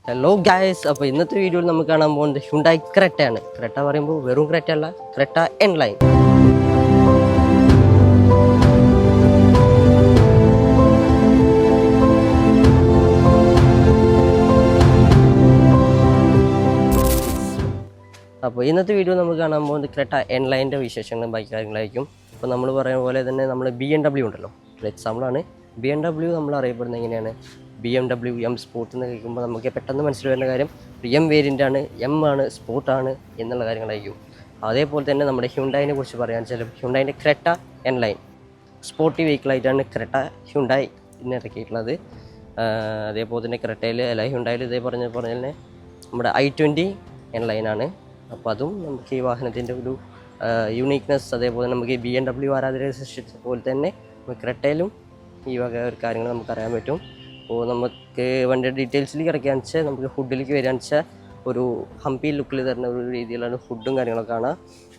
Hello guys, അപ്പോൾ ഇന്നത്തെ വീഡിയോയിൽ നമുക്ക് കാണാൻ പോകുന്നത് ഹ്യുണ്ടായി ക്രെറ്റയാണ്. ക്രെറ്റ പറയുമ്പോൾ വെറും ക്രെറ്റ അല്ല, ക്രെറ്റ എൻ ലൈൻ. അപ്പോൾ ഇന്നത്തെ വീഡിയോ നമുക്ക് കാണാൻ പോകുന്നത് ക്രെറ്റ എൻ ലൈൻ്റെ വിശേഷങ്ങളും ബൈക്ക് കാര്യങ്ങളായിരിക്കും. അപ്പോൾ നമ്മൾ പറയുന്ന പോലെ തന്നെ നമ്മൾ BMW ഉണ്ടല്ലോ, ഒരു എക്സാമ്പിളാണ്. BMW നമ്മൾ അറിയപ്പെടുന്നത് എങ്ങനെയാണ്? BMW എം സ്പോർട്ട് എന്ന് കേൾക്കുമ്പോൾ നമുക്ക് പെട്ടെന്ന് മനസ്സിൽ വരുന്ന കാര്യം എം വേരിയൻ്റാണ്, എം ആണ്, സ്പോർട്ടാണ് എന്നുള്ള കാര്യങ്ങളായിരിക്കും. അതേപോലെ തന്നെ നമ്മുടെ ഹ്യുണ്ടായിനെ കുറിച്ച് പറയാൻ വെച്ചാൽ ഹ്യുണ്ടായിൻ്റെ ക്രെറ്റ എൻ ലൈൻ സ്പോർട്ടി വെഹിക്കിളായിട്ടാണ് ക്രെറ്റ ഹ്യുണ്ടായി ഇന്ന് ഇറക്കിയിട്ടുള്ളത്. അതേപോലെ തന്നെ ക്രെറ്റയിൽ അല്ല ഹ്യുണ്ടായിൽ ഇതേ പറഞ്ഞ തന്നെ നമ്മുടെ i20 എൻ ലൈനാണ്. അപ്പോൾ അതും നമുക്ക് ഈ വാഹനത്തിൻ്റെ ഒരു യുണീക്നെസ്, അതേപോലെ നമുക്ക് ഈ BMW ആരാധകരെ സൃഷ്ടിച്ച പോലെ തന്നെ ക്രെറ്റയിലും ഈ വക ഒരു കാര്യങ്ങൾ നമുക്കറിയാൻ പറ്റും. അപ്പോൾ നമുക്ക് വണ്ടിയുടെ ഡീറ്റെയിൽസിലേക്ക് ഇറക്കിയാന്ന് വെച്ചാൽ നമുക്ക് ഹുഡിലേക്ക് വരികയാണെന്ന് വെച്ചാൽ ഒരു ഹംപി ലുക്കിൽ തരുന്ന ഒരു രീതിയിലാണ് ഹുഡും കാര്യങ്ങളൊക്കെ കാണാം.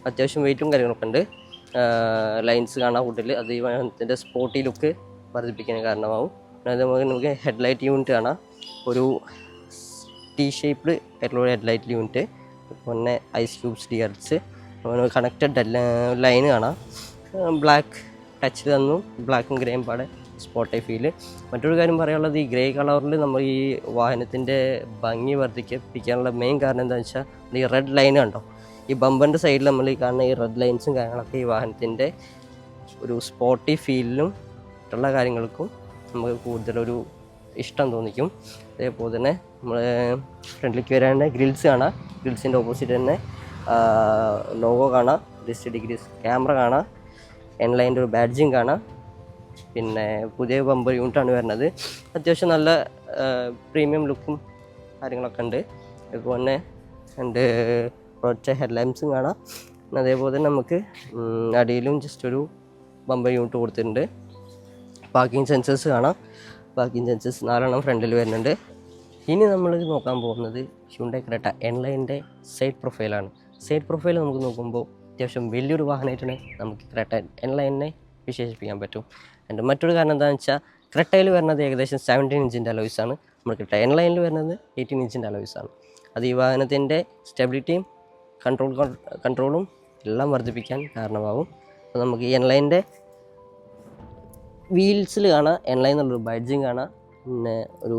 അത്യാവശ്യം വെയിറ്റും കാര്യങ്ങളൊക്കെ ഉണ്ട്. ലൈൻസ് കാണാം ഹുഡിൽ. അത് ഈ വാഹനത്തിൻ്റെ സ്പോർട്ടി ലുക്ക് വർദ്ധിപ്പിക്കാൻ കാരണമാവും. അതേപോലെ നമുക്ക് ഹെഡ്ലൈറ്റ് യൂണിറ്റ് കാണാം, ഒരു ടി ഷേപ്ഡ് ആയിട്ടുള്ള ഒരു ഹെഡ്ലൈറ്റ് യൂണിറ്റ്. പിന്നെ ice cubes dears, connected line കാണാം. ബ്ലാക്ക് ടച്ച് തന്നു, ബ്ലാക്കും ഗ്രേയും പാടെ സ്പോട്ടൈ ഫീല്. മറ്റൊരു കാര്യം പറയാനുള്ളത്, ഈ ഗ്രേ കളറിൽ നമ്മൾ ഈ വാഹനത്തിൻ്റെ ഭംഗി വർദ്ധിപ്പിക്കാനുള്ള മെയിൻ കാരണം എന്താണെന്ന് വെച്ചാൽ ഈ റെഡ് ലൈൻ കണ്ടോ, ഈ ബമ്പറിൻ്റെ സൈഡിൽ നമ്മൾ ഈ കാണുന്ന ഈ റെഡ് ലൈൻസും കാര്യങ്ങളൊക്കെ ഈ വാഹനത്തിൻ്റെ ഒരു സ്പോട്ടി ഫീലിനും മറ്റുള്ള കാര്യങ്ങൾക്കും നമുക്ക് കൂടുതലൊരു ഇഷ്ടം തോന്നിക്കും. അതേപോലെ തന്നെ നമ്മൾ ഫ്രണ്ടിലേക്ക് വരാണ്ട് ഗ്രിൽസ് കാണാം. ഗ്രിൽസിൻ്റെ ഓപ്പോസിറ്റ് തന്നെ ലോഗോ കാണാം, 360 ഡിഗ്രീസ് ക്യാമറ കാണാം, എൻ ലൈൻ്റെ ഒരു ബാഡ്ജിങ് കാണാം. പിന്നെ പുതിയ ബമ്പർ യൂണിറ്റാണ് വരുന്നത്. അത്യാവശ്യം നല്ല പ്രീമിയം ലുക്കും കാര്യങ്ങളൊക്കെ ഉണ്ട്. അതുപോലെ തന്നെ രണ്ട് ഒറ്റ ഹെഡ് ലാമ്പ്സും കാണാം. അതേപോലെ തന്നെ നമുക്ക് അടിയിലും ജസ്റ്റ് ഒരു ബമ്പർ യൂണിറ്റ് കൊടുത്തിട്ടുണ്ട്. പാർക്കിംഗ് സെൻസേഴ്സ് കാണാം. പാർക്കിംഗ് സെൻസേഴ്സ് 4 ഫ്രണ്ടിൽ വരുന്നുണ്ട്. ഇനി നമ്മൾ നോക്കാൻ പോകുന്നത് ഹ്യുണ്ടായി ക്രെറ്റ എൻ ലൈൻ്റെ സൈഡ് പ്രൊഫൈലാണ്. സൈഡ് പ്രൊഫൈൽ നമുക്ക് നോക്കുമ്പോൾ അത്യാവശ്യം വലിയൊരു വാഹനമായിട്ടാണ് നമുക്ക് ക്രെറ്റ എൻ ലൈനിനെ വിശേഷിപ്പിക്കാൻ പറ്റും. എൻ്റെ മറ്റൊരു കാരണം എന്താണെന്ന് വെച്ചാൽ ക്രെറ്റയിൽ വരുന്നത് ഏകദേശം 17 ഇഞ്ചിൻ്റെ അലോയ്സാണ്. നമ്മൾ ക്രെറ്റ എൻ ലൈനിൽ വരുന്നത് 18 ഇഞ്ചിൻ്റെ അലോയ്സാണ്. അത് ഈ വാഹനത്തിൻ്റെ സ്റ്റെബിലിറ്റിയും കൺട്രോളും എല്ലാം വർദ്ധിപ്പിക്കാൻ കാരണമാകും. അപ്പോൾ നമുക്ക് ഈ എൻ ലൈൻ്റെ വീൽസിൽ കാണാം, എൻ ലൈൻ എന്നുള്ളൊരു ബഡ്ജിങ് കാണാം. പിന്നെ ഒരു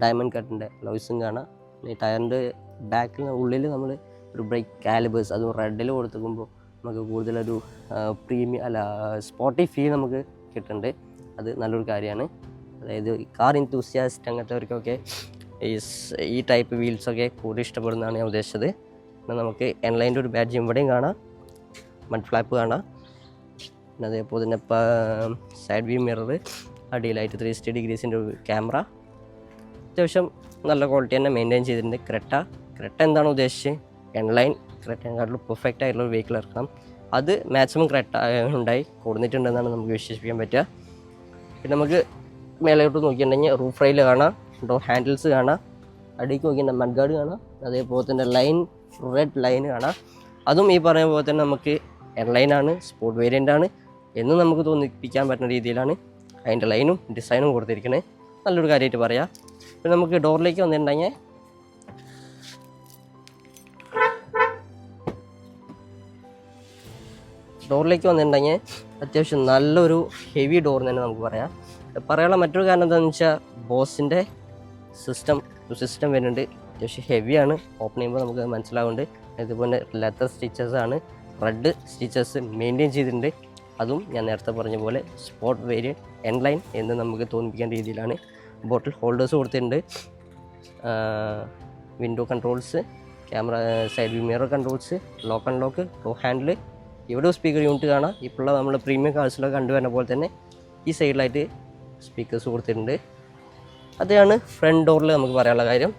ഡയമണ്ട് കട്ടിൻ്റെ അലോയ്സും കാണാം. ഈ ടയറിൻ്റെ ബാക്കിൽ ഉള്ളിൽ നമ്മൾ ഒരു ബ്രേക്ക് കാലിബേഴ്സ് അതും റെഡിൽ കൊടുത്തുമ്പോൾ നമുക്ക് കൂടുതലൊരു സ്പോട്ടി ഫീൽ നമുക്ക് കിട്ടുന്നുണ്ട്. അത് നല്ലൊരു കാര്യമാണ്. അതായത് കാർ ഇൻതൂസിയാസ്റ്റ് അങ്ങനത്തെവർക്കൊക്കെ ഈ ടൈപ്പ് വീൽസൊക്കെ കൂടുതൽ ഇഷ്ടപ്പെടുന്നതാണ് ഞാൻ ഉദ്ദേശിച്ചത്. പിന്നെ നമുക്ക് എൻ ലൈൻ്റെ ഒരു ബാഡ്ജ് ഇവിടെയും കാണാം, മഡ് ഫ്ലാപ്പ് കാണാം. പിന്നെ അതേപോലെ തന്നെ സൈഡ് വ്യൂ മിറർ, അടിയിലായിട്ട് 360 ഡിഗ്രീസിൻ്റെ ഒരു ക്യാമറ. അത്യാവശ്യം നല്ല ക്വാളിറ്റി തന്നെ മെയിൻറ്റെയിൻ ചെയ്തിട്ടുണ്ട്. ക്രെറ്റ എന്താണ് ഉദ്ദേശിച്ചത്? എൻ ലൈൻ ക്രെറ്റയെക്കാട്ടിലും പെർഫെക്റ്റ് ആയിട്ടുള്ള ഒരു വെഹിക്കിൾ ഇറക്കണം. അത് മാക്സിമം ക്രെറ്റ ഉണ്ടായി കൊടുത്തിട്ടുണ്ടെന്നാണ് നമുക്ക് വിശ്വസിക്കാൻ പറ്റുക. പിന്നെ നമുക്ക് മേലോട്ട് നോക്കിയിട്ടുണ്ടെങ്കിൽ റൂഫ് റെയിൽ കാണാം, ഡോർ ഹാൻഡിൽസ് കാണാം, അടിക്ക് നോക്കിയിട്ടുണ്ടെങ്കിൽ മഡ് ഗാർഡ് കാണാം. അതേപോലെ തന്നെ റെഡ് ലൈൻ കാണാം. അതും ഈ പറയുന്ന പോലെ തന്നെ നമുക്ക് എൻ ലൈനാണ്, സ്പോർട്ട് വേരിയൻ്റാണ് എന്ന് നമുക്ക് തോന്നിപ്പിക്കാൻ പറ്റുന്ന രീതിയിലാണ് അതിൻ്റെ ലൈനും ഡിസൈനും കൊടുത്തിരിക്കുന്നത്. നല്ലൊരു കാര്യമായിട്ട് പറയാം. പിന്നെ നമുക്ക് ഡോറിലേക്ക് വന്നിട്ടുണ്ടെങ്കിൽ അത്യാവശ്യം നല്ലൊരു ഹെവി ഡോർ തന്നെ നമുക്ക് പറയാനുള്ള മറ്റൊരു കാരണം എന്താണെന്ന് വെച്ചാൽ ബോസിൻ്റെ സിസ്റ്റം വരുന്നുണ്ട്. അത്യാവശ്യം ഹെവിയാണ്, ഓപ്പൺ ചെയ്യുമ്പോൾ നമുക്ക് മനസ്സിലാവുന്നുണ്ട്. അതുപോലെ ലെതർ സ്റ്റിച്ചസാണ്, റെഡ് സ്റ്റിച്ചസ് മെയിൻറ്റെയിൻ ചെയ്തിട്ടുണ്ട്. അതും ഞാൻ നേരത്തെ പറഞ്ഞ പോലെ സ്പോർട്ട് വേരിയൻറ്റ് എൻ ലൈൻ എന്ന് നമുക്ക് തോന്നിപ്പിക്കാൻ രീതിയിലാണ്. ബോട്ടിൽ ഹോൾഡേഴ്സ് കൊടുത്തിട്ടുണ്ട്, window controls, camera, side view mirror controls, lock unlock, door handle. ഇവിടെ സ്പീക്കർ യൂണിറ്റ് കാണാം. ഇപ്പോഴുള്ള നമ്മൾ പ്രീമിയം കാർസിലൊക്കെ കണ്ടുവരുന്ന പോലെ തന്നെ ഈ സൈഡിലായിട്ട് സ്പീക്കേഴ്സ് കൊടുത്തിട്ടുണ്ട്. അതാണ് ഫ്രണ്ട് ഡോറിൽ നമുക്ക് പറയാനുള്ള കാര്യം.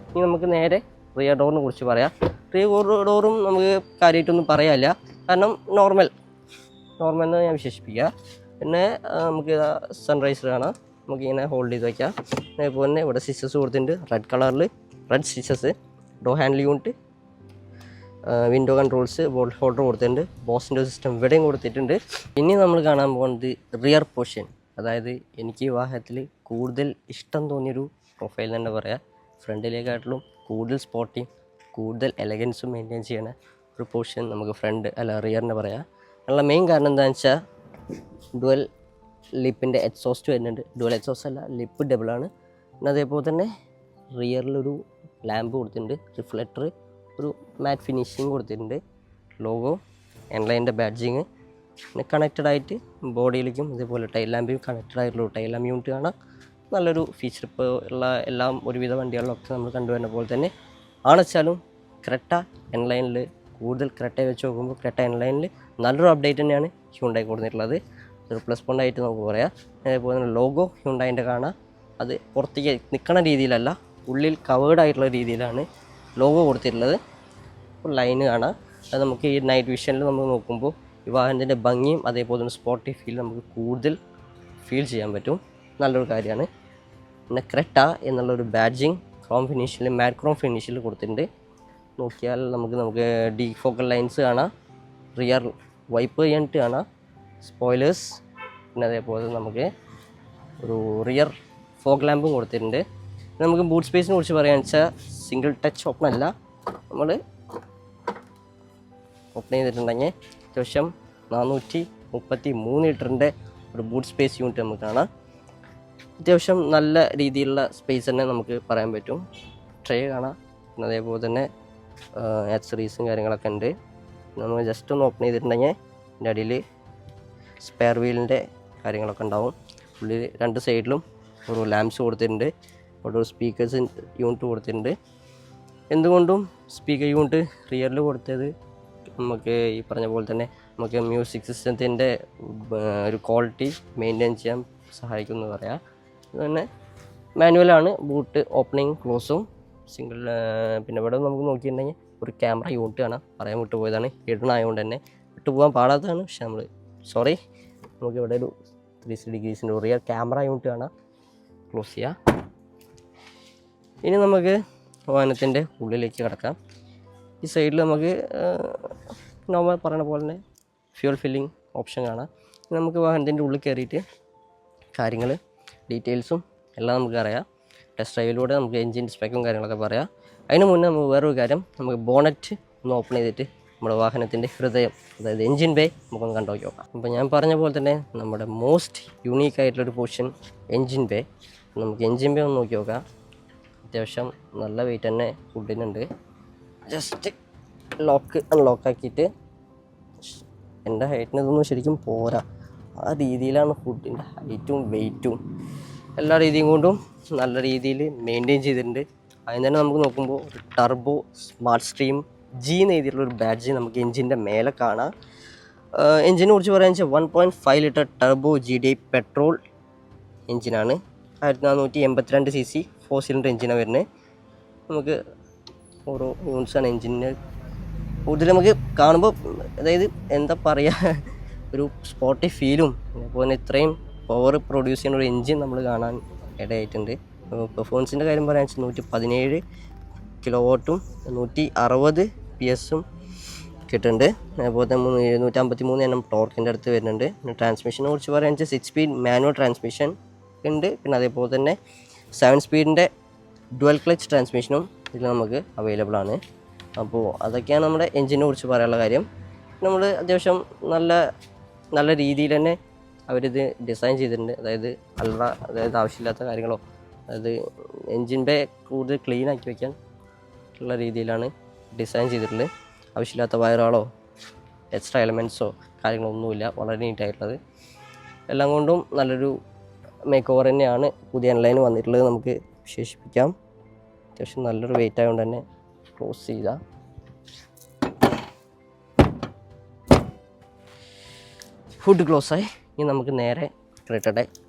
ഇനി നമുക്ക് നേരെ റിയർ ഡോറിനെ കുറിച്ച് പറയാം. റിയർ ഡോറും നമുക്ക് കാര്യമായിട്ടൊന്നും പറയാനില്ല, കാരണം നോർമൽ എന്ന് ഞാൻ വിശേഷിപ്പിക്കുക. പിന്നെ നമുക്ക് സൺറൈസർ കാണാം, നമുക്കിങ്ങനെ ഹോൾഡ് ചെയ്ത് വയ്ക്കാം. അതേപോലെ തന്നെ ഇവിടെ സ്റ്റിച്ചസ് കൊടുത്തിട്ടുണ്ട്, റെഡ് കളറിൽ red stitches, door handle unit, window controls, ബോട്ടിൽ ഹോൾഡർ കൊടുത്തിട്ടുണ്ട്, ബോസിൻ്റെ സിസ്റ്റം ഇവിടെയും കൊടുത്തിട്ടുണ്ട്. ഇനി നമ്മൾ കാണാൻ പോകുന്നത് റിയർ പോർഷൻ. അതായത് എനിക്ക് ഈ വാഹനത്തിൽ കൂടുതൽ ഇഷ്ടം തോന്നിയൊരു പ്രൊഫൈൽ തന്നെ പറയാം. ഫ്രണ്ടിലേക്കാട്ടിലും കൂടുതൽ സ്പോട്ടിങ്, കൂടുതൽ എലഗൻസും മെയിൻറ്റെയിൻ ചെയ്യണ ഒരു പോർഷൻ നമുക്ക് റിയറിന് പറയാം. അതിനുള്ള മെയിൻ കാരണം എന്താണെന്ന് വെച്ചാൽ ഡുവൽ ലിപ്പിൻ്റെ എക്സോസ്റ്റ് വരുന്നുണ്ട്. ഡുവൽ എക്സോസ്റ്റ് അല്ല, ലിപ്പ് ഡബിളാണ്. പിന്നെ അതേപോലെ തന്നെ റിയറിലൊരു ലാമ്പ് കൊടുത്തിട്ടുണ്ട്, റിഫ്ലക്ടർ, ഒരു മാറ്റ് ഫിനിഷിങ് കൊടുത്തിട്ടുണ്ട്, ലോഗോ, എൻലൈൻ്റെ ബാഡ്ജിങ്, പിന്നെ കണക്റ്റഡ് ആയിട്ട് ബോഡിയിലേക്കും ഇതേപോലെ ടൈൽ ലാമ്പും കണക്റ്റഡ് ആയിട്ടുള്ള ടൈൽ ലാമ്പ് യൂണിറ്റ് കാണാം. നല്ലൊരു ഫീച്ചർ. ഇപ്പോൾ ഉള്ള എല്ലാം ഒരുവിധ വണ്ടികളിലൊക്കെ നമ്മൾ കണ്ടുവരുന്ന പോലെ തന്നെ ആണെച്ചാലും ക്രെറ്റ എൻലൈനിൽ കൂടുതൽ ക്രെറ്റയെ വെച്ച് നോക്കുമ്പോൾ ക്രെറ്റ എൻലൈനിൽ നല്ലൊരു അപ്ഡേറ്റ് തന്നെയാണ് ഹ്യുണ്ടായി കൊടുത്തിട്ടുള്ളത്. ഒരു പ്ലസ് പോയിൻ്റ് ആയിട്ട് നമുക്ക് പറയാം. അതേപോലെ തന്നെ ലോഗോ ഹ്യുണ്ടായിൻ്റെ കാണാം. അത് പുറത്തേക്ക് നിൽക്കുന്ന രീതിയിലല്ല, ഉള്ളിൽ കവേർഡ് ആയിട്ടുള്ള രീതിയിലാണ് ലോഗോ കൊടുത്തിട്ടുള്ളത്. അപ്പോൾ ലൈന് കാണാം. അത് നമുക്ക് ഈ നൈറ്റ് വിഷനിൽ നമ്മൾ നോക്കുമ്പോൾ ഈ വാഹനത്തിൻ്റെ ഭംഗിയും അതേപോലെ തന്നെ സ്പോർട്ടി ഫീൽ നമുക്ക് കൂടുതൽ ഫീൽ ചെയ്യാൻ പറ്റും. നല്ലൊരു കാര്യമാണ്. പിന്നെ ക്രെറ്റ എന്നുള്ളൊരു ബാഡ്ജിങ് ക്രോം മാറ്റ് ക്രോം ഫിനിഷിൽ കൊടുത്തിട്ടുണ്ട്. നോക്കിയാൽ നമുക്ക് ഡീഫോക്കൽ ലൈൻസ് കാണാം, റിയർ വൈപ്പ് ചെയ്യാനിട്ട് കാണാം, സ്പോയിലേഴ്സ്, പിന്നെ അതേപോലെ നമുക്ക് ഒരു റിയർ ഫോഗ് ലാമ്പും കൊടുത്തിട്ടുണ്ട്. നമുക്ക് ബൂട്ട് സ്പേസിനെ കുറിച്ച് പറയുകയാണെന്ന് വെച്ചാൽ സിംഗിൾ ടച്ച് ഓപ്പൺ അല്ല, നമ്മൾ ഓപ്പൺ ചെയ്തിട്ടുണ്ടെങ്കിൽ അത്യാവശ്യം 433 ലിറ്ററിൻ്റെ ഒരു ബൂട്ട് സ്പേസ് യൂണിറ്റ് നമുക്ക് കാണാം. അത്യാവശ്യം നല്ല രീതിയിലുള്ള സ്പേസ് തന്നെ നമുക്ക് പറയാൻ പറ്റും. ട്രേ കാണാം, പിന്നെ അതേപോലെ തന്നെ ആക്സറീസും കാര്യങ്ങളൊക്കെ ഉണ്ട്. നമ്മൾ ജസ്റ്റ് ഒന്ന് ഓപ്പൺ ചെയ്തിട്ടുണ്ടെങ്കിൽ അതിൻ്റെ അടിയിൽ സ്പെയർ വീലിൻ്റെ കാര്യങ്ങളൊക്കെ ഉണ്ടാവും. ഉള്ളിൽ 2 സൈഡിലും ഒരു ലാംപ്സ് കൊടുത്തിട്ടുണ്ട്, അവിടെ ഒരു സ്പീക്കേഴ്സ് യൂണിറ്റ് കൊടുത്തിട്ടുണ്ട്. എന്തുകൊണ്ടും സ്പീക്കർ യൂണിറ്റ് റിയറിൽ കൊടുത്തത് നമുക്ക് ഈ പറഞ്ഞ പോലെ തന്നെ നമുക്ക് മ്യൂസിക് സിസ്റ്റത്തിൻ്റെ ഒരു ക്വാളിറ്റി മെയിൻറ്റെയിൻ ചെയ്യാൻ സഹായിക്കുമെന്ന് പറയാം. അതുതന്നെ മാനുവലാണ് ബൂട്ട് ഓപ്പണിങ് ക്ലോസും സിംഗിൾ. പിന്നെ ഇവിടെ നമുക്ക് നോക്കിയിട്ടുണ്ടെങ്കിൽ ഒരു ക്യാമറ യൂണിറ്റ് കാണാം, പറയാൻ വിട്ടുപോയതാണ്, ഹിഡൻ ആയതുകൊണ്ട് തന്നെ വിട്ടുപോകാൻ പാടാത്തതാണ്. പക്ഷെ നമ്മൾ നമുക്ക് ഇവിടെ ഒരു 360 ഡിഗ്രീസിൻ്റെ റിയർ ക്യാമറ യൂണിറ്റ് കാണാം. ക്ലോസ് ചെയ്യാം. ഇനി നമുക്ക് വാഹനത്തിൻ്റെ ഉള്ളിലേക്ക് കിടക്കാം. ഈ സൈഡിൽ നമുക്ക് നോർമൽ പറയുന്ന പോലെ തന്നെ ഫ്യൂൽ ഫില്ലിംഗ് ഓപ്ഷൻ കാണാം. നമുക്ക് വാഹനത്തിൻ്റെ ഉള്ളിൽ കയറിയിട്ട് കാര്യങ്ങൾ ഡീറ്റെയിൽസും എല്ലാം നമുക്ക് അറിയാം. ടെസ്റ്റ് ഡ്രൈവിലൂടെ നമുക്ക് എൻജിൻ സ്പെക്കും കാര്യങ്ങളൊക്കെ പറയാം. അതിന് മുന്നേ നമുക്ക് വേറൊരു കാര്യം, നമുക്ക് ബോണറ്റ് ഒന്ന് ഓപ്പൺ ചെയ്തിട്ട് നമ്മുടെ വാഹനത്തിൻ്റെ ഹൃദയം, അതായത് എൻജിൻ ബേ നമുക്കൊന്ന് കണ്ടു നോക്കാം. അപ്പോൾ ഞാൻ പറഞ്ഞ പോലെ തന്നെ നമ്മുടെ മോസ്റ്റ് യുണീക്ക് ആയിട്ടുള്ളൊരു പോർഷൻ എൻജിൻ ബേ. നമുക്ക് എൻജിൻ ബേ ഒന്ന് നോക്കി നോക്കാം. അത്യാവശ്യം നല്ല വെയിറ്റ് തന്നെ ഫുഡിനുണ്ട്. ജസ്റ്റ് അൺലോക്കാക്കിയിട്ട്, എൻ്റെ ഹൈറ്റിന് ഇതൊന്നും ശരിക്കും പോരാ, ആ രീതിയിലാണ് ഫുഡിൻ്റെ ഹൈറ്റും വെയിറ്റും എല്ലാ രീതിയും കൊണ്ടും നല്ല രീതിയിൽ മെയിൻറ്റെയിൻ ചെയ്തിട്ടുണ്ട്. അതിന് തന്നെ നമുക്ക് നോക്കുമ്പോൾ ഒരു ടർബോ സ്മാർട്ട് സ്ട്രീം ജി എന്ന് എഴുതിയിട്ടുള്ളൊരു ബാഡ്ജ് നമുക്ക് എൻജിൻ്റെ മേലെ കാണാം. എൻജിനെ കുറിച്ച് പറയുകയെന്ന് വെച്ചാൽ 1.5 ലിറ്റർ ടർബോ GDI പെട്രോൾ എൻജിനാണ്. 1482 cc 4 സിലിണ്ടർ എൻജിനാണ് വരുന്നത്. നമുക്ക് ഓരോ യൂണിറ്റ്സാണ് എൻജിന് കൂടുതൽ നമുക്ക് കാണുമ്പോൾ, അതായത് എന്താ പറയുക, ഒരു സ്പോർട്ടി ഫീലും അതുപോലെ ഇത്രയും പവർ പ്രൊഡ്യൂസ് ചെയ്യുന്ന ഒരു എൻജിൻ നമ്മൾ കാണാൻ ഇടയായിട്ടുണ്ട്. പെർഫോമൻസിൻ്റെ കാര്യം പറയുകയാണെന്ന് വെച്ചാൽ 117 കിലോവാട്ടും 160 PS കിട്ടുന്നുണ്ട്. അതുപോലെ തന്നെ 753 Nm ടോർക്കിൻ്റെ അടുത്ത് വരുന്നുണ്ട്. പിന്നെ ട്രാൻസ്മിഷനെ കുറിച്ച് പറയുകയാണെന്ന് വെച്ചാൽ 6 സ്പീഡ് മാനുവൽ ട്രാൻസ്മിഷൻ ഉണ്ട്. പിന്നെ അതേപോലെ തന്നെ 7 സ്പീഡിൻ്റെ ഡുവൽ ക്ലച്ച് ട്രാൻസ്മിഷനും ഇതിൽ നമുക്ക് അവൈലബിൾ ആണ്. അപ്പോൾ അതൊക്കെയാണ് നമ്മുടെ എൻജിനെ കുറിച്ച് പറയാനുള്ള കാര്യം. നമ്മൾ അത്യാവശ്യം നല്ല രീതിയിൽ തന്നെ അവരിത് ഡിസൈൻ ചെയ്തിട്ടുണ്ട്. അതായത് ആവശ്യമില്ലാത്ത കാര്യങ്ങളോ, അതായത് എൻജിൻ ബേ കൂടുതൽ ക്ലീൻ ആക്കി വയ്ക്കാൻ ഉള്ള രീതിയിലാണ് ഡിസൈൻ ചെയ്തിട്ടുള്ളത്. ആവശ്യമില്ലാത്ത വയറുകളോ എക്സ്ട്രാ എലമെൻറ്റ്സോ കാര്യങ്ങളൊന്നുമില്ല, വളരെ നീറ്റായിട്ടുള്ളത്. എല്ലാം കൊണ്ടും നല്ലൊരു മേക്ക് ഓവർ തന്നെയാണ് പുതിയ എൻലൈൻ വന്നിട്ടുള്ളത് നമുക്ക് വിശേഷിപ്പിക്കാം. അത്യാവശ്യം നല്ലൊരു വെയിറ്റ് ആയതുകൊണ്ട് തന്നെ ക്ലോസ് ചെയ്താൽ ഫുഡ് ക്ലോസായി. ഇനി നമുക്ക് നേരെ ക്രെറ്റയുടെ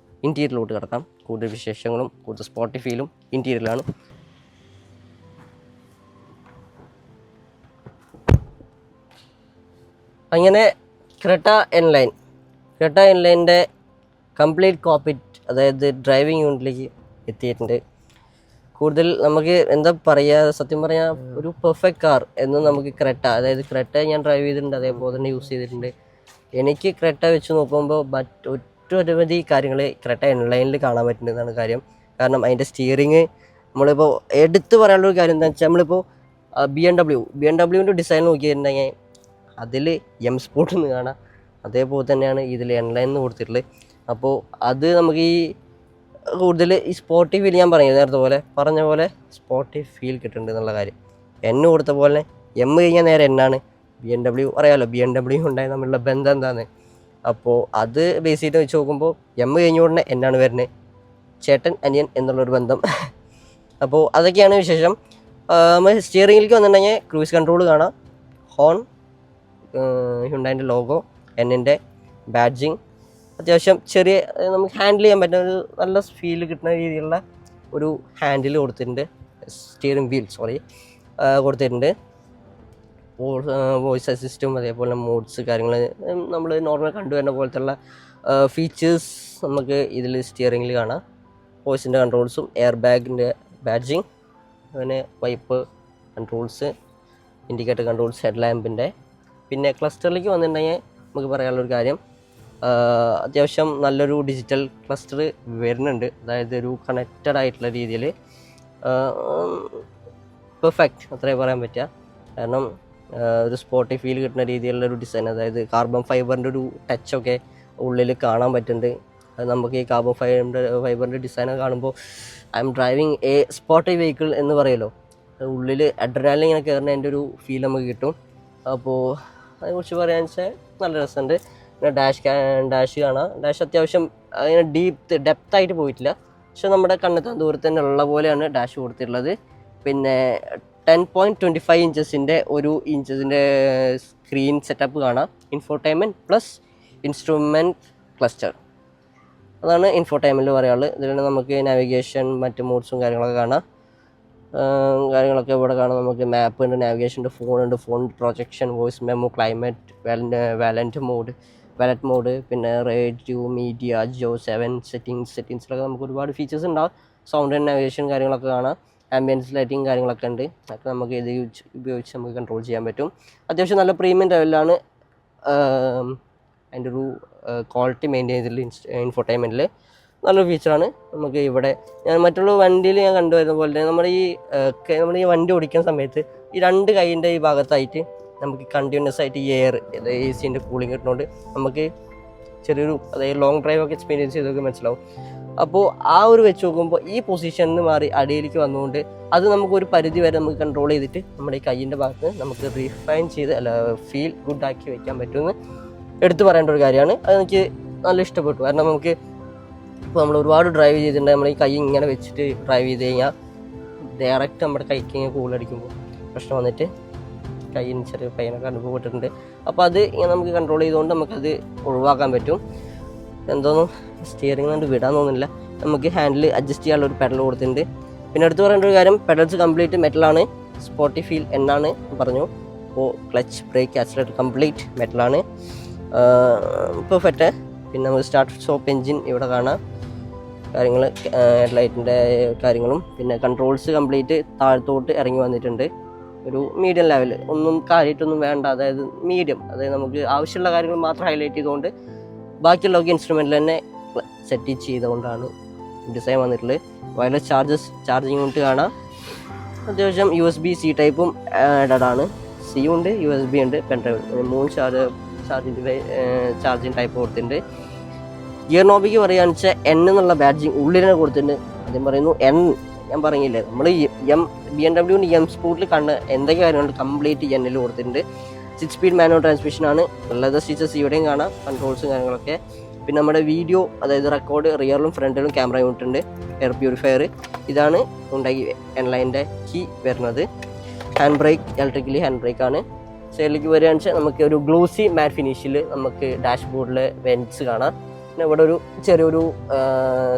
ഇൻറ്റീരിയറിലോട്ട് കിടക്കാം. കൂടുതൽ വിശേഷങ്ങളും കൂടുതൽ സ്പോട്ടി ഫീലും ഇൻറ്റീരിയറിലാണ്. അങ്ങനെ ക്രെറ്റ എൻലൈൻ്റെ കംപ്ലീറ്റ് കോക്പിറ്റ്, അതായത് ഡ്രൈവിംഗ് യൂണിറ്റിലേക്ക് എത്തിയിട്ടുണ്ട്. കൂടുതൽ നമുക്ക് എന്താ പറയുക, സത്യം പറഞ്ഞാൽ ഒരു പെർഫെക്റ്റ് കാർ എന്ന് നമുക്ക് അതായത് ക്രെറ്റ ഞാൻ ഡ്രൈവ് ചെയ്തിട്ടുണ്ട്, അതേപോലെ തന്നെ യൂസ് ചെയ്തിട്ടുണ്ട്. എനിക്ക് ക്രെറ്റ വെച്ച് നോക്കുമ്പോൾ ഒട്ടനവധി കാര്യങ്ങൾ ക്രെറ്റ എൻലൈനിൽ കാണാൻ പറ്റുന്നതാണ് കാര്യം. കാരണം അതിൻ്റെ സ്റ്റിയറിങ് നമ്മളിപ്പോൾ എടുത്ത് പറയാനുള്ളൊരു കാര്യം എന്താണെന്ന് വെച്ചാൽ നമ്മളിപ്പോൾ ബി എം ഡബ്ല്യുവിൻ്റെ ഡിസൈൻ നോക്കിയിട്ടുണ്ടെങ്കിൽ അതിൽ എം സ്പോർട്ട് എന്ന് കാണാം, അതേപോലെ തന്നെയാണ് ഇതിൽ എൻലൈൻ എന്ന് കൊടുത്തിട്ടുള്ളത്. അപ്പോൾ അത് നമുക്ക് ഈ കൂടുതൽ ഈ സ്പോർട്ടി ഫീൽ ഞാൻ നേരത്തെ പറഞ്ഞ പോലെ സ്പോർട്ടി ഫീൽ കിട്ടുന്നുണ്ട് എന്നുള്ള കാര്യം. എൻ കൊടുത്ത പോലെ എം കഴിഞ്ഞാൽ നേരെ എന്നാണ്. ബി എം ഡബ്ല്യു അറിയാമല്ലോ, ബി എം ഡബ്ല്യു ഉണ്ടായി തമ്മിലുള്ള ബന്ധം എന്താണെന്ന്. അപ്പോൾ അത് ബേസ് ചെയ്ത് വെച്ച് നോക്കുമ്പോൾ എം കഴിഞ്ഞ ഉടനെ എന്നാണ് വരുന്നത്, ചേട്ടൻ അനിയൻ എന്നുള്ളൊരു ബന്ധം. അപ്പോൾ അതൊക്കെയാണ് വിശേഷം. നമ്മൾ സ്റ്റിയറിംഗിലേക്ക് വന്നിട്ടുണ്ടെങ്കിൽ ക്രൂയിസ് കൺട്രോൾ കാണാം, ഹോൺ, ഹ്യുണ്ടായിൻ്റെ ലോഗോ, എന്നിൻ്റെ ബാഡ്ജിങ്, അത്യാവശ്യം ചെറിയ നമുക്ക് ഹാൻഡിൽ ചെയ്യാൻ പറ്റുന്ന ഒരു നല്ല ഫീൽ കിട്ടുന്ന രീതിയിലുള്ള ഒരു ഹാൻഡിൽ കൊടുത്തിട്ടുണ്ട്. സ്റ്റിയറിംഗ് വീൽ കൊടുത്തിട്ടുണ്ട്. വോയിസ് അസിസ്റ്റും അതേപോലെ മോഡ്സ് കാര്യങ്ങൾ നമ്മൾ നോർമൽ കണ്ടുവരുന്ന പോലത്തുള്ള ഫീച്ചേഴ്സ് നമുക്ക് ഇതിൽ സ്റ്റിയറിംഗിൽ കാണാം. വോയിസിൻ്റെ കൺട്രോൾസും എയർ ബാഗിൻ്റെ ബാഡ്ജിങ്, അങ്ങനെ wipe controls, indicator controls, head ലാമ്പിൻ്റെ. പിന്നെ ക്ലസ്റ്ററിലേക്ക് വന്നിട്ടുണ്ടെങ്കിൽ നമുക്ക് പറയാനുള്ളൊരു കാര്യം, അത്യാവശ്യം നല്ലൊരു ഡിജിറ്റൽ ക്ലസ്റ്റർ വരുന്നുണ്ട്. അതായത് ഒരു കണക്റ്റഡ് ആയിട്ടുള്ള രീതിയിൽ പെർഫെക്റ്റ് അത്രേ പറയാൻ പറ്റുക. കാരണം ഒരു സ്പോട്ടി ഫീൽ കിട്ടുന്ന രീതിയിലുള്ള ഒരു ഡിസൈൻ, അതായത് കാർബൺ ഫൈബറിൻ്റെ ഒരു ടച്ചൊക്കെ ഉള്ളിൽ കാണാൻ പറ്റുന്നുണ്ട്. അത് നമുക്ക് ഈ കാർബൺ ഫൈബറിൻ്റെ ഡിസൈനൊക്കെ കാണുമ്പോൾ I am driving a sporty vehicle എന്ന് പറയുമല്ലോ, ഉള്ളിൽ അഡ്രിനാലിൻ ഇങ്ങനെ കയറുന്നതിൻ്റെ ഒരു ഫീൽ നമുക്ക് കിട്ടും. അപ്പോൾ അതിനെക്കുറിച്ച് പറയാന്ന് വെച്ചാൽ നല്ല രസമുണ്ട്. പിന്നെ ഡാഷ് കാണാം. ഡാഷ് അത്യാവശ്യം അതിന് ഡെപ്തായിട്ട് പോയിട്ടില്ല, പക്ഷെ നമ്മുടെ കണ്ണെത്താൻ ദൂരത്ത് തന്നെ ഉള്ള പോലെയാണ് ഡാഷ് കൊടുത്തിട്ടുള്ളത്. പിന്നെ 10.25 ഇഞ്ചസിൻ്റെ സ്ക്രീൻ സെറ്റപ്പ് കാണാം. ഇൻഫോർടൈൻമെൻറ്റ് പ്ലസ് ഇൻസ്ട്രുമെൻറ്റ് ക്ലസ്റ്റർ, അതാണ് ഇൻഫോർടൈൻമെൻറ്റ് പറയാനുള്ളത്. ഇതിലാണ് നമുക്ക് നാവിഗേഷൻ, മറ്റ് മോഡ്സും കാര്യങ്ങളൊക്കെ കാണാം. കാര്യങ്ങളൊക്കെ ഇവിടെ കാണാം. നമുക്ക് മാപ്പ് ഉണ്ട്, നാവിഗേഷൻ്റെ ഫോണുണ്ട്, phone projection, voice memo, climate, wallet mode, പിന്നെ റേഡിയോ, മീഡിയ, ജിയോ 7 സെറ്റിങ്സിലൊക്കെ നമുക്ക് ഒരുപാട് ഫീച്ചേഴ്സ് ഉണ്ടാവും. സൗണ്ട് ആൻഡ് നാവിഗേഷൻ കാര്യങ്ങളൊക്കെ കാണാം. ആംബിയൻസ് ലൈറ്റിങ് കാര്യങ്ങളൊക്കെ ഉണ്ട്. അതൊക്കെ നമുക്ക് ഇത് ഉപയോഗിച്ച് നമുക്ക് കൺട്രോൾ ചെയ്യാൻ പറ്റും. അത്യാവശ്യം നല്ല പ്രീമിയം ലെവലിലാണ് അതിൻ്റെ ഒരു ക്വാളിറ്റി മെയിൻറ്റെയിൻ ചെയ്തിട്ടുള്ള ഇൻഫോർടൈൻമെൻറ്റിൽ നല്ലൊരു ഫീച്ചറാണ്. നമുക്ക് ഇവിടെ ഞാൻ മറ്റുള്ള വണ്ടിയിൽ ഞാൻ കണ്ടുവരുന്ന പോലെ തന്നെ നമ്മുടെ ഈ വണ്ടി ഓടിക്കുന്ന സമയത്ത് ഈ രണ്ട് കൈയിൻ്റെ ഈ ഭാഗത്തായിട്ട് നമുക്ക് കണ്ടിന്യൂസ് ആയിട്ട് ഈ എയർ എ സിൻ്റെ കൂളിംഗ് കിട്ടുന്നതുകൊണ്ട് നമുക്ക് ചെറിയൊരു അതായത് ലോങ് ഡ്രൈവൊക്കെ എക്സ്പീരിയൻസ് ചെയ്തൊക്കെ മനസ്സിലാവും. അപ്പോൾ ആ ഒരു വെച്ച് നോക്കുമ്പോൾ ഈ പൊസിഷനിൽ നിന്ന് മാറി അടിയിലേക്ക് വന്നുകൊണ്ട് അത് നമുക്കൊരു പരിധി വരെ നമുക്ക് കൺട്രോൾ ചെയ്തിട്ട് നമ്മുടെ ഈ കൈയിൻ്റെ ഭാഗത്ത് നമുക്ക് റീഫൈൻ ചെയ്ത് ഫീൽ ഗുഡാക്കി വയ്ക്കാൻ പറ്റുമെന്ന് എടുത്തു പറയേണ്ട ഒരു കാര്യമാണ്. അത് എനിക്ക് നല്ല ഇഷ്ടപ്പെട്ടു. കാരണം നമുക്ക് ഇപ്പോൾ നമ്മൾ ഒരുപാട് ഡ്രൈവ് ചെയ്തിട്ടുണ്ടെങ്കിൽ നമ്മൾ ഈ കൈ ഇങ്ങനെ വെച്ചിട്ട് ഡ്രൈവ് ചെയ്ത് കഴിഞ്ഞാൽ ഡയറക്റ്റ് നമ്മുടെ കൈക്ക് ഇങ്ങനെ കൂളടിക്കുമ്പോൾ പ്രശ്നം വന്നിട്ട് കൈയിന് ചെറിയ പെയിനൊക്കെ അനുഭവപ്പെട്ടിട്ടുണ്ട്. അപ്പോൾ അത് ഇങ്ങനെ നമുക്ക് കൺട്രോൾ ചെയ്തുകൊണ്ട് നമുക്കത് ഒഴിവാക്കാൻ പറ്റും. എന്തോന്നും സ്റ്റിയറിംഗ് കൊണ്ട് വിടാൻ തോന്നുന്നില്ല. നമുക്ക് ഹാൻഡിൽ അഡ്ജസ്റ്റ് ചെയ്യാനുള്ള ഒരു പെഡൽ കൊടുത്തിട്ടുണ്ട്. പിന്നെ എടുത്ത് പറയേണ്ട ഒരു കാര്യം, പെഡൽസ് കംപ്ലീറ്റ് മെറ്റലാണ്. സ്പോട്ടി ഫീൽ എന്നാണ് പറഞ്ഞു. അപ്പോൾ ക്ലച്ച്, ബ്രേക്ക്, ആക്സിലറേറ്റർ കംപ്ലീറ്റ് മെറ്റലാണ്. പെർഫെക്റ്റ്. പിന്നെ നമുക്ക് സ്റ്റാർട്ട് സ്റ്റോപ്പ് എൻജിൻ ഇവിടെ കാണാം. കാര്യങ്ങൾ ഹെഡ്ലൈറ്റിൻ്റെ കാര്യങ്ങളും പിന്നെ കൺട്രോൾസ് കംപ്ലീറ്റ് താഴത്തോട്ട് ഇറങ്ങി വന്നിട്ടുണ്ട്. ഒരു മീഡിയം ലെവൽ, ഒന്നും കാര്യമായിട്ടൊന്നും വേണ്ട, അതായത് മീഡിയം, അതായത് നമുക്ക് ആവശ്യമുള്ള കാര്യങ്ങൾ മാത്രം ഹൈലൈറ്റ് ചെയ്തുകൊണ്ട് ബാക്കിയുള്ളതൊക്കെ ഇൻസ്ട്രുമെൻറ്റിൽ തന്നെ സെറ്റ് ചെയ്തുകൊണ്ടാണ് ഡിസൈൻ വന്നിട്ടുള്ളത്. വയർലെസ് ചാർജിങ് യൂണിറ്റ് കാണാം. അത്യാവശ്യം USB C ടൈപ്പും ആഡാണ്. സിയും ഉണ്ട്, USB ഉണ്ട്, പെൻഡ്രൈവ്, 3 ചാർജിങ് ടൈപ്പ് കൊടുത്തിട്ടുണ്ട്. ഗിയർ നോബിക്ക് പറയുകയാണെന്ന് വെച്ചാൽ N എന്നുള്ള ബാഡ്ജിങ് ഉള്ളിൽ കൊടുത്തിട്ടുണ്ട്. ആദ്യം പറയുന്നു N, ഞാൻ പറഞ്ഞില്ലേ നമ്മൾ BMW എം സ്പോർട്ടിൽ കണ്ട് എന്തൊക്കെ കാര്യങ്ങളുണ്ട് കംപ്ലീറ്റ് N കൊടുത്തിട്ടുണ്ട്. 6 സ്പീഡ് മാനുവൽ ട്രാൻസ്മിഷനാണ്. ലെതർ സ്റ്റിച്ചസ് ഇവിടെയും കാണാം, കൺട്രോൾസും കാര്യങ്ങളൊക്കെ. പിന്നെ നമ്മുടെ വീഡിയോ, അതായത് റെക്കോർഡ് റിയറിലും ഫ്രണ്ടിലും ക്യാമറ യൂണിറ്റ് ഉണ്ട്. എയർ പ്യൂരിഫയർ, ഇതാണ് ഉണ്ടാക്കി എൻലൈൻ്റെ കീ വരുന്നത്. ഹാൻഡ് ബ്രേക്ക്, ഇലക്ട്രിക്കലി ഹാൻഡ് ബ്രേക്കാണ്. സൈഡിലേക്ക് വരികയാണെന്ന് വെച്ചാൽ നമുക്ക് ഒരു ഗ്ലോസി മാറ്റ് ഫിനിഷിൽ നമുക്ക് ഡാഷ്ബോർഡിൽ വെൻറ്റ്സ് കാണാം. പിന്നെ ഇവിടെ ഒരു ചെറിയൊരു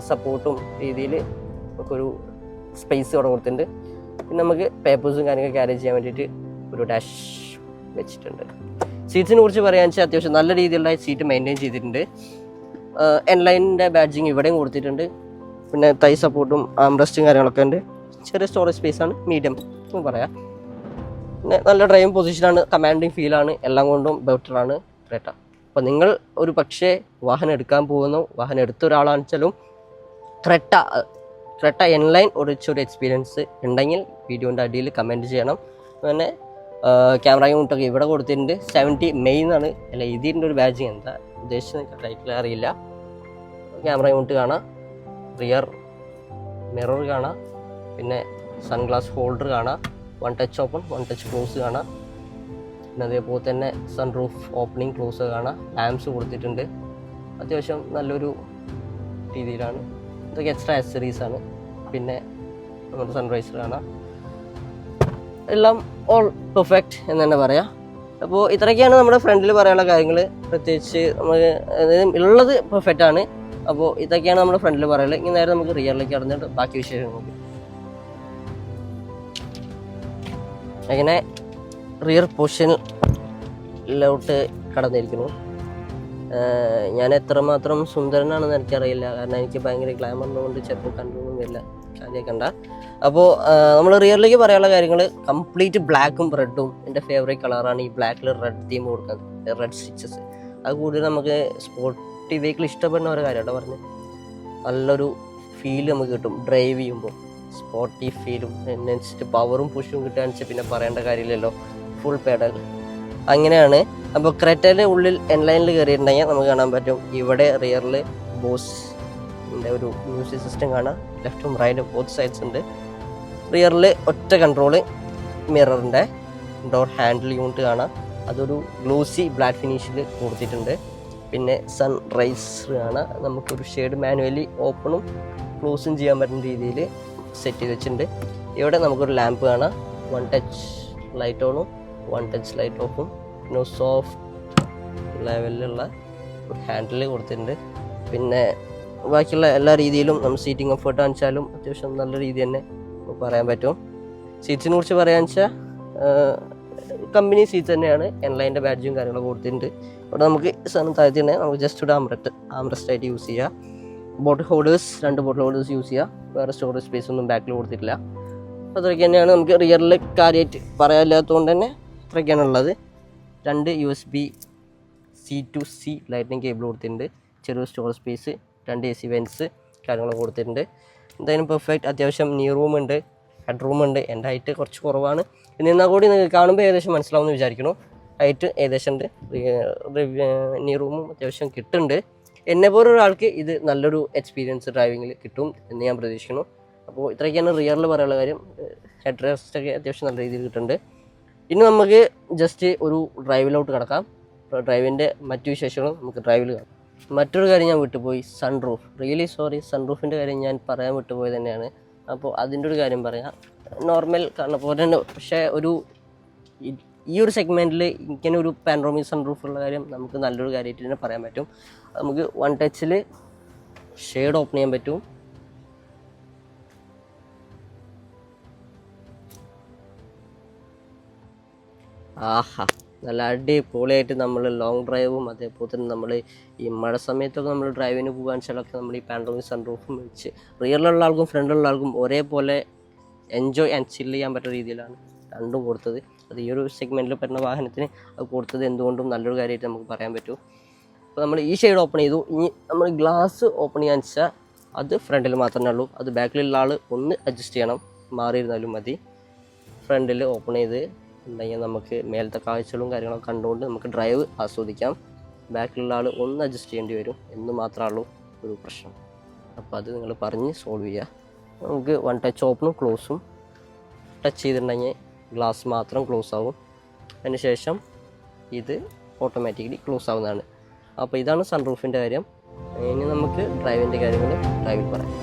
സപ്പോർട്ടും രീതിയിൽ നമുക്കൊരു സ്പേസ് ഇവിടെ കൊടുത്തിട്ടുണ്ട്. പിന്നെ നമുക്ക് പേപ്പേഴ്സും കാര്യങ്ങളൊക്കെ ക്യാരി ചെയ്യാൻ വേണ്ടിയിട്ട് ഒരു ഡാഷ് വെച്ചിട്ടുണ്ട്. സീറ്റ്സിനെ കുറിച്ച് പറയുകയാണെന്ന് വെച്ചാൽ അത്യാവശ്യം നല്ല രീതിയിലുള്ള സീറ്റ് മെയിൻറ്റെയിൻ ചെയ്തിട്ടുണ്ട്. എൻലൈനിൻ്റെ ബാഡ്ജിങ് ഇവിടെയും കൊടുത്തിട്ടുണ്ട്. പിന്നെ തൈ സപ്പോർട്ടും ആംറസ്റ്റും കാര്യങ്ങളൊക്കെ ഉണ്ട്. ചെറിയ സ്റ്റോറേജ് സ്പേസാണ്, മീഡിയം എന്ന് പറയാം. പിന്നെ നല്ല ഡ്രൈവിംഗ് പൊസിഷനാണ്, കമാൻഡിങ് ഫീലാണ്, എല്ലാം കൊണ്ടും ബെറ്ററാണ് ക്രെറ്റ. അപ്പോൾ നിങ്ങൾ ഒരു പക്ഷേ വാഹനം എടുക്കാൻ പോകുന്നു, വാഹനം എടുത്ത ഒരാളാണെന്ന് വെച്ചാലും ക്രെറ്റ ക്രെട്ട എൻലൈൻ ഒരു എക്സ്പീരിയൻസ് ഉണ്ടെങ്കിൽ വീഡിയോൻ്റെ അടിയിൽ കമൻറ്റ് ചെയ്യണം. പിന്നെ ക്യാമറ യൂണിറ്റൊക്കെ ഇവിടെ കൊടുത്തിട്ടുണ്ട്. 70 മെയ് എന്നാണ് അല്ല ഇതിൻ്റെ ഒരു ബാഡ്ജ്, എന്താ ഉദ്ദേശിച്ചത് ടൈറ്റിൽ അറിയില്ല. ക്യാമറ യൂണിറ്റ് കാണാം, റിയർ മിറർ കാണാം, പിന്നെ സൺഗ്ലാസ് ഹോൾഡർ കാണാം, 1 ടച്ച് ഓപ്പൺ 1 ടച്ച് ക്ലോസ് കാണാം. പിന്നെ അതേപോലെ തന്നെ സൺ റൂഫ് ഓപ്പണിങ് ക്ലോസ് കാണാം. ലാംപ്സ് കൊടുത്തിട്ടുണ്ട്, അത്യാവശ്യം നല്ലൊരു രീതിയിലാണ്. ഇതൊക്കെ എക്സ്ട്രാ ആക്സസറീസാണ്. പിന്നെ നമ്മുടെ സൺറൈസർ കാണാം. എല്ലാം ഓൾ പെർഫെക്റ്റ് എന്ന് തന്നെ പറയാം. അപ്പോൾ ഇത്രയൊക്കെയാണ് നമ്മുടെ ഫ്രണ്ടിൽ പറയാനുള്ള കാര്യങ്ങൾ. പ്രത്യേകിച്ച് നമുക്ക് ഉള്ളത് പെർഫെക്റ്റ് ആണ്. അപ്പോൾ ഇതൊക്കെയാണ് നമ്മുടെ ഫ്രണ്ടിൽ പറയാനുള്ളത്. ഇനി നേരെ നമുക്ക് റിയറിലേക്ക് കടന്നിട്ട് ബാക്കി വിശേഷം നോക്കി. അങ്ങനെ റിയർ പൊസിഷനിലോട്ട് കടന്നിരിക്കുന്നു. ഞാൻ എത്രമാത്രം സുന്ദരനാണെന്ന് എനിക്കറിയില്ല, കാരണം എനിക്ക് ഭയങ്കര ഗ്ലാമറിനുകൊണ്ട് ചിലപ്പോൾ കണ്ടൊന്നും വരില്ല, കാര്യമൊക്കെ. അപ്പോൾ നമ്മൾ റിയറിലേക്ക് പറയാനുള്ള കാര്യങ്ങൾ കംപ്ലീറ്റ് ബ്ലാക്കും റെഡും എൻ്റെ ഫേവറേറ്റ് കളറാണ്. ഈ ബ്ലാക്കിൽ റെഡ് തീം കൊടുക്കുന്നത്, റെഡ് സ്റ്റിച്ചസ്. അത് കൂടുതൽ നമുക്ക് സ്പോർട്ടി വെഹിക്കിൾ ഇഷ്ടപ്പെടുന്ന ഒരു കാര്യമാണ് പറഞ്ഞത്. നല്ലൊരു ഫീൽ നമുക്ക് കിട്ടും ഡ്രൈവ് ചെയ്യുമ്പോൾ, സ്പോർട്ടി ഫീലും നെക്സ്റ്റ് പവറും പുഷും കിട്ടുകയെന്ന് വെച്ചാൽ പിന്നെ പറയേണ്ട കാര്യമില്ലല്ലോ. ഫുൾ പെഡൽ അങ്ങനെയാണ്. അപ്പോൾ ക്രെറ്റയുടെ ഉള്ളിൽ എൻലൈനിൽ കയറിയിട്ടുണ്ടെങ്കിൽ നമുക്ക് കാണാൻ പറ്റും ഇവിടെ റിയറിൽ ബോസിൻ്റെ ഒരു മ്യൂസിക് സിസ്റ്റം കാണാം. ലെഫ്റ്റും റൈറ്റും ബോത്ത് സൈഡ്സ് ഉണ്ട്. റിയറിൽ ഒറ്റ കൺട്രോള്, മിററിൻ്റെ ഡോർ ഹാൻഡിൽ യൂണിറ്റ് കാണാം. അതൊരു ഗ്ലോസി ബ്ലാക്ക് ഫിനിഷിൽ കൊടുത്തിട്ടുണ്ട്. പിന്നെ സൺ റൈസർ കാണാം. നമുക്കൊരു ഷെയ്ഡ് മാനുവലി ഓപ്പണും ക്ലോസും ചെയ്യാൻ പറ്റുന്ന രീതിയിൽ സെറ്റ് ചെയ്ത് വെച്ചിട്ടുണ്ട്. ഇവിടെ നമുക്കൊരു ലാമ്പ് കാണാം. 1 ടച്ച് ലൈറ്റ് ഓണും 1 ടച്ച് ലൈറ്റ് ഓഫും പിന്നെ സോഫ്റ്റ് ലെവലിലുള്ള ഹാൻഡിൽ കൊടുത്തിട്ടുണ്ട്. പിന്നെ ബാക്കിയുള്ള എല്ലാ രീതിയിലും നമ്മൾ സീറ്റിംഗ് കംഫർട്ട് കാണിച്ചാലും അത്യാവശ്യം നല്ല രീതി തന്നെ പറയാൻ പറ്റും. സീറ്റ്സിനെ കുറിച്ച് പറയാന്ന് വെച്ചാൽ കമ്പനി സീറ്റ്സ് തന്നെയാണ്. എൻലൈൻ്റെ ബാഡ്ജും കാര്യങ്ങളൊക്കെ കൊടുത്തിട്ടുണ്ട്. ഇവിടെ നമുക്ക് സാധനം താഴ്ത്തി തന്നെ നമുക്ക് ജസ്റ്റ് ഇവിടെ ആംറസ്റ്റ് ആയിട്ട് യൂസ് ചെയ്യാം. ബോട്ടിൽ ഹോൾഡേഴ്സ് 2 ബോട്ടിൽ ഹോൾഡേഴ്സ് യൂസ് ചെയ്യാം. വേറെ സ്റ്റോറേജ് സ്പേസ് ഒന്നും ബാക്കിൽ കൊടുത്തിട്ടില്ല. അത്രയ്ക്ക് തന്നെയാണ്. നമുക്ക് റിയറിൽ കാര്യമായിട്ട് പറയാനില്ലാത്തതുകൊണ്ട് തന്നെ അത്രയ്ക്കാണ് ഉള്ളത്. 2 USB C to C lightning cable കൊടുത്തിട്ടുണ്ട്. ചെറിയൊരു സ്റ്റോറേജ് സ്പേസ്, 2 AC വെൻസ് കാര്യങ്ങളൊക്കെ കൊടുത്തിട്ടുണ്ട്. എന്തായാലും പെർഫെക്റ്റ്. അത്യാവശ്യം നീ റൂമുണ്ട്, ഹെഡ് റൂമുണ്ട്. എൻ്റെ ഹൈറ്റ് കുറച്ച് കുറവാണ്. എന്നാൽ കൂടി നിങ്ങൾക്ക് കാണുമ്പോൾ ഏകദേശം മനസ്സിലാവുമെന്ന് വിചാരിക്കണം. ഹൈറ്റ് ഏകദേശം ഉണ്ട്. നീ റൂമും അത്യാവശ്യം കിട്ടുന്നുണ്ട്. എന്നെപ്പോലെ ഒരാൾക്ക് ഇത് നല്ലൊരു എക്സ്പീരിയൻസ് ഡ്രൈവിങ്ങിൽ കിട്ടും എന്ന് ഞാൻ പ്രതീക്ഷിക്കുന്നു. അപ്പോൾ ഇത്രയൊക്കെയാണ് റിയറിൽ പറയാനുള്ള കാര്യം. ഹെഡ് റെസ്റ്റൊക്കെ അത്യാവശ്യം നല്ല രീതിയിൽ കിട്ടുന്നുണ്ട്. ഇനി നമുക്ക് ജസ്റ്റ് ഒരു ഡ്രൈവിലോട്ട് കിടക്കാം. ഡ്രൈവിൻ്റെ മറ്റു വിശേഷങ്ങളും നമുക്ക് ഡ്രൈവിൽ കാണാം. മറ്റൊരു കാര്യം ഞാൻ വിട്ടുപോയി, സൺറൂഫ്. റിയലി സോറി, സൺറൂഫിൻ്റെ കാര്യം ഞാൻ പറയാൻ വിട്ടുപോയി തന്നെയാണ്. അപ്പോൾ അതിൻ്റെ ഒരു കാര്യം പറയാം. നോർമൽ കാരണം പോലെ തന്നെ, പക്ഷേ ഈ ഒരു സെഗ്മെൻറ്റിൽ ഇങ്ങനെ ഒരു പാനോറമിക് സൺറൂഫുള്ള കാര്യം നമുക്ക് നല്ലൊരു കാര്യമായിട്ട് തന്നെ പറയാൻ പറ്റും. നമുക്ക് 1 ടച്ചിൽ ഷെയ്ഡ് ഓപ്പൺ ചെയ്യാൻ പറ്റും. ആഹാ, നല്ല അടിപൊളിയായിട്ട് നമ്മൾ ലോങ് ഡ്രൈവും അതേപോലെ തന്നെ നമ്മൾ ഈ മഴ സമയത്തൊക്കെ നമ്മൾ ഡ്രൈവിന് പോകാൻ വെച്ചാലൊക്കെ നമ്മൾ ഈ പാനോറമിക് സൺറൂഫും വെച്ച് റിയറിലുള്ള ആൾക്കും ഫ്രണ്ടിലുള്ള ആൾക്കും ഒരേപോലെ എൻജോയ് ആൻഡ് ചില്ല് ചെയ്യാൻ പറ്റുന്ന രീതിയിലാണ് രണ്ടും കൊടുത്തത്. അത് ഈ ഒരു സെഗ്മെൻറ്റിൽ പറ്റുന്ന വാഹനത്തിന് അത് കൊടുത്തത് എന്തുകൊണ്ടും നല്ലൊരു കാര്യമായിട്ട് നമുക്ക് പറയാൻ പറ്റും. അപ്പോൾ നമ്മൾ ഈ ഷെയ്ഡ് ഓപ്പൺ ചെയ്തു. ഇനി നമ്മൾ ഗ്ലാസ് ഓപ്പൺ ചെയ്യാൻ വെച്ചാൽ അത് ഫ്രണ്ടിൽ മാത്രമേ ഉള്ളൂ. അത് ബാക്കിലുള്ള ആൾ ഒന്ന് അഡ്ജസ്റ്റ് ചെയ്യണം, മാറിയിരുന്നാലും മതി. ഫ്രണ്ടിൽ ഓപ്പൺ ചെയ്ത് ഉണ്ടെങ്കിൽ നമുക്ക് മേലത്തെ കാഴ്ചകളും കാര്യങ്ങളൊക്കെ കണ്ടുകൊണ്ട് നമുക്ക് ഡ്രൈവ് ആസ്വദിക്കാം. ബാക്കിലുള്ള ആൾ ഒന്ന് അഡ്ജസ്റ്റ് ചെയ്യേണ്ടി വരും എന്ന് മാത്രമേ ഒരു പ്രശ്നം. അപ്പോൾ അത് നിങ്ങൾ പറഞ്ഞ് സോൾവ് ചെയ്യുക. നമുക്ക് 1 ടച്ച് ഓപ്പണും ക്ലോസും ടച്ച് ചെയ്തിട്ടുണ്ടെങ്കിൽ ഗ്ലാസ് മാത്രം ക്ലോസ് ആവും. അതിന് ശേഷം ഇത് ഓട്ടോമാറ്റിക്കലി ക്ലോസ് ആവുന്നതാണ്. അപ്പോൾ ഇതാണ് സൺറൂഫിൻ്റെ കാര്യം. ഇനി നമുക്ക് ഡ്രൈവിൻ്റെ കാര്യങ്ങൾ ഡ്രൈവിൽ പറയാം.